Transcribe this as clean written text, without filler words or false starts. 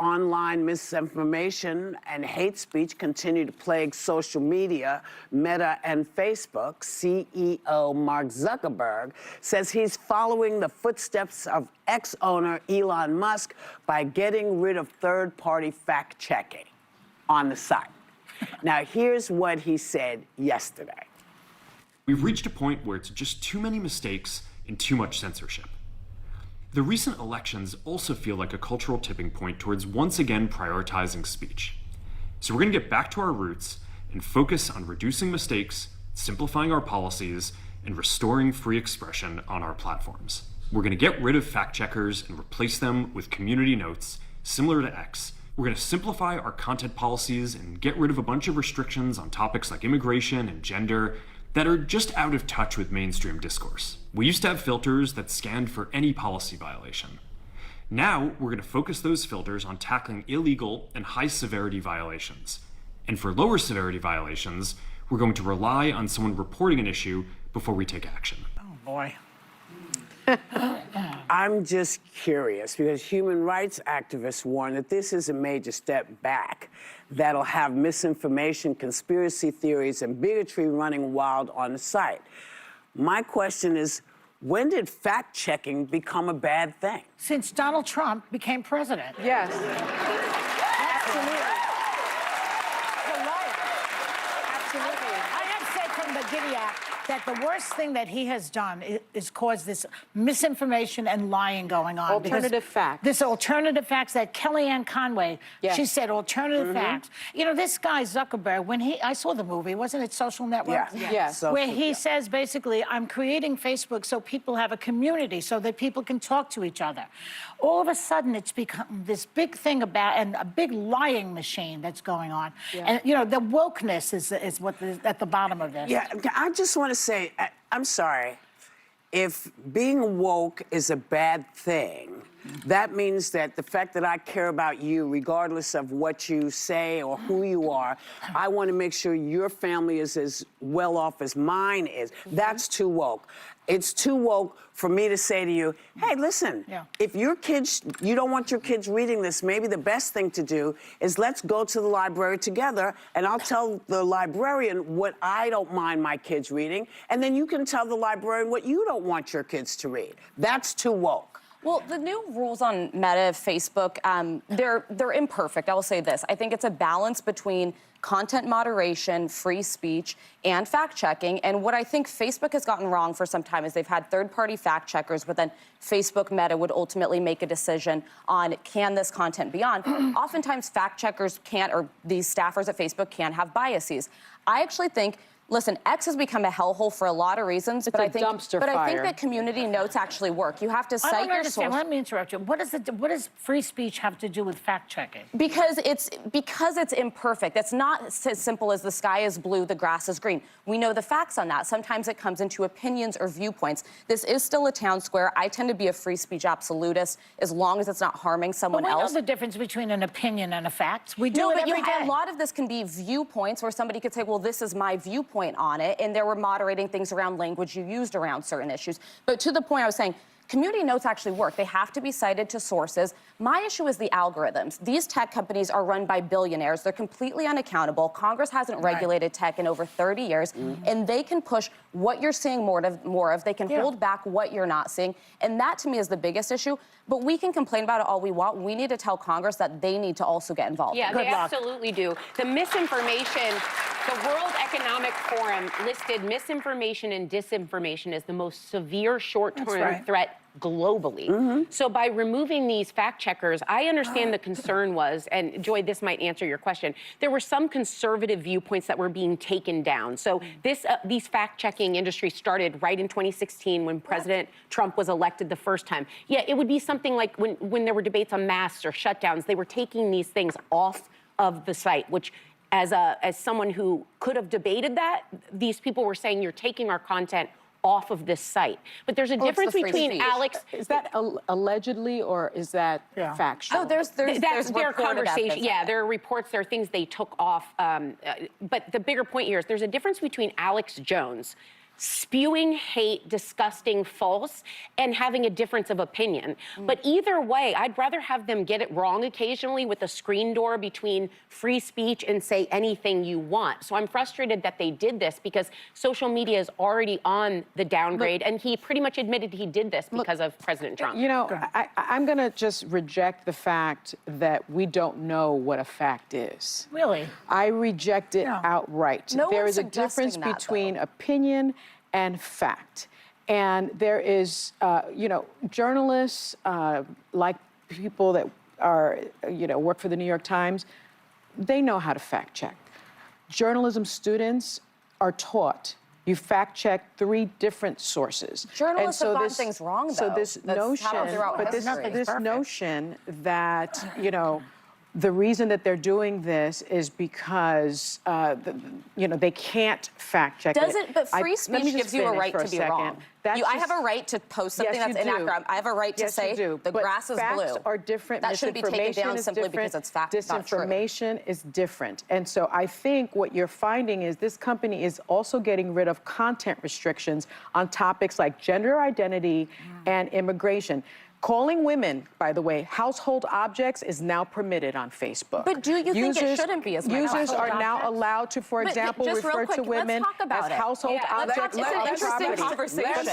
online misinformation and hate speech continue to plague social media, Meta and Facebook, CEO Mark Zuckerberg says he's following the footsteps of ex-owner Elon Musk by getting rid of third-party fact-checking on the site. Now, here's what he said yesterday. We've reached a point where it's just too many mistakes and too much censorship. The recent elections also feel like a cultural tipping point towards once again prioritizing speech. So we're going to get back to our roots and focus on reducing mistakes, simplifying our policies, and restoring free expression on our platforms. We're going to get rid of fact checkers and replace them with community notes, similar to X. We're going to simplify our content policies and get rid of a bunch of restrictions on topics like immigration and gender that are just out of touch with mainstream discourse. We used to have filters that scanned for any policy violation. Now, we're going to focus those filters on tackling illegal and high-severity violations. And for lower severity violations, we're going to rely on someone reporting an issue before we take action. Oh, boy. I'm just curious, because human rights activists warn that this is a major step back that'll have misinformation, conspiracy theories, and bigotry running wild on the site. My question is, when did fact-checking become a bad thing? Since Donald Trump became president. Yes. Absolutely. Absolutely. I have said from the giddy-up that the worst thing that he has done is cause this misinformation and lying going on. Alternative facts. This alternative facts that Kellyanne Conway, yes. she said alternative facts. You know, this guy Zuckerberg, when I saw the movie, wasn't it Social Network? Yeah. Yes. Where he says basically, I'm creating Facebook so people have a community, so that people can talk to each other. All of a sudden, it's become this big thing about, and a big lying machine that's going on. Yeah. And, you know, the wokeness is what is at the bottom of this. Yeah, I just want to say, I'm sorry, if being woke is a bad thing, that means that the fact that I care about you, regardless of what you say or who you are, I want to make sure your family is as well off as mine is. That's too woke. It's too woke for me to say to you, hey, listen, if your kids, you don't want your kids reading this, maybe the best thing to do is let's go to the library together and I'll tell the librarian what I don't mind my kids reading, and then you can tell the librarian what you don't want your kids to read. That's too woke. Well, the new rules on Meta, Facebook, they're imperfect. I will say this. I think it's a balance between content moderation, free speech, and fact-checking. And what I think Facebook has gotten wrong for some time is they've had third-party fact-checkers, but then Facebook Meta would ultimately make a decision on can this content be on. Oftentimes, fact-checkers can't, or these staffers at Facebook can't have biases. I actually think, listen, X has become a hellhole for a lot of reasons, but I think that community notes actually work. You have to cite your source. Let me interrupt you. What does free speech have to do with fact-checking? Because it's imperfect. It's not as simple as the sky is blue, the grass is green. We know the facts on that. Sometimes it comes into opinions or viewpoints. This is still a town square. I tend to be a free speech absolutist as long as it's not harming someone else. We know the difference between an opinion and a fact. We do it every day. A lot of this can be viewpoints where somebody could say, well, this is my viewpoint on it, and they were moderating things around language you used around certain issues. But to the point I was saying, community notes actually work. They have to be cited to sources. My issue is the algorithms. These tech companies are run by billionaires. They're completely unaccountable. Congress hasn't regulated tech in over 30 years, and they can push what you're seeing more of. They can hold back what you're not seeing, and that to me is the biggest issue. But we can complain about it all we want. We need to tell Congress that they need to also get involved. Yeah, they absolutely do. The misinformation, the World Economic Forum listed misinformation and disinformation as the most severe short-term threat globally. So by removing these fact checkers, I understand the concern was, and Joy, this might answer your question, there were some conservative viewpoints that were being taken down. So these fact-checking industries started right in 2016 when President Trump was elected the first time. Yeah, it would be something like when there were debates on masks or shutdowns, they were taking these things off of the site, which as someone who could have debated that, these people were saying you're taking our content off of this site. But there's a difference between Alex... Is that allegedly, or is that factual? Oh, there's their conversation. Yeah, there are reports, there are things they took off. But the bigger point here is there's a difference between Alex Jones spewing hate, disgusting, false, and having a difference of opinion. But either way, I'd rather have them get it wrong occasionally with a screen door between free speech and say anything you want. So I'm frustrated that they did this because social media is already on the downgrade, and he pretty much admitted he did this because of President Trump. You know, I'm going to just reject the fact that we don't know what a fact is. Really? I reject it outright. No There one's is a difference suggesting that, between though. opinion and fact. And there is, you know, journalists, like people that are, you know, work for the New York Times, they know how to fact check. Journalism students are taught you fact check 3 different sources. Journalists have gotten things wrong, So though. this That's notion, happened throughout but this, history. this notion that, you know, the reason that they're doing this is because, you know, they can't fact check Does it. it? But free let me speech just gives you a finish right for to be second. wrong. That's I have just- a right to post something Yes, that's you do. inaccurate. I have a right to Yes, say you do. the But grass is facts blue. are different. That shouldn't be taken Misinformation down is simply different. because it's fact not true. Disinformation is different. And so I think what you're finding is this company is also getting rid of content restrictions on topics like gender identity and immigration. Calling women, by the way, household objects is now permitted on Facebook. But do you think it shouldn't be as much? Users Household are now objects? allowed to, for But example, just real refer quick, to let's women talk about as it. household Yeah, let's objects It's of an interesting property. conversation.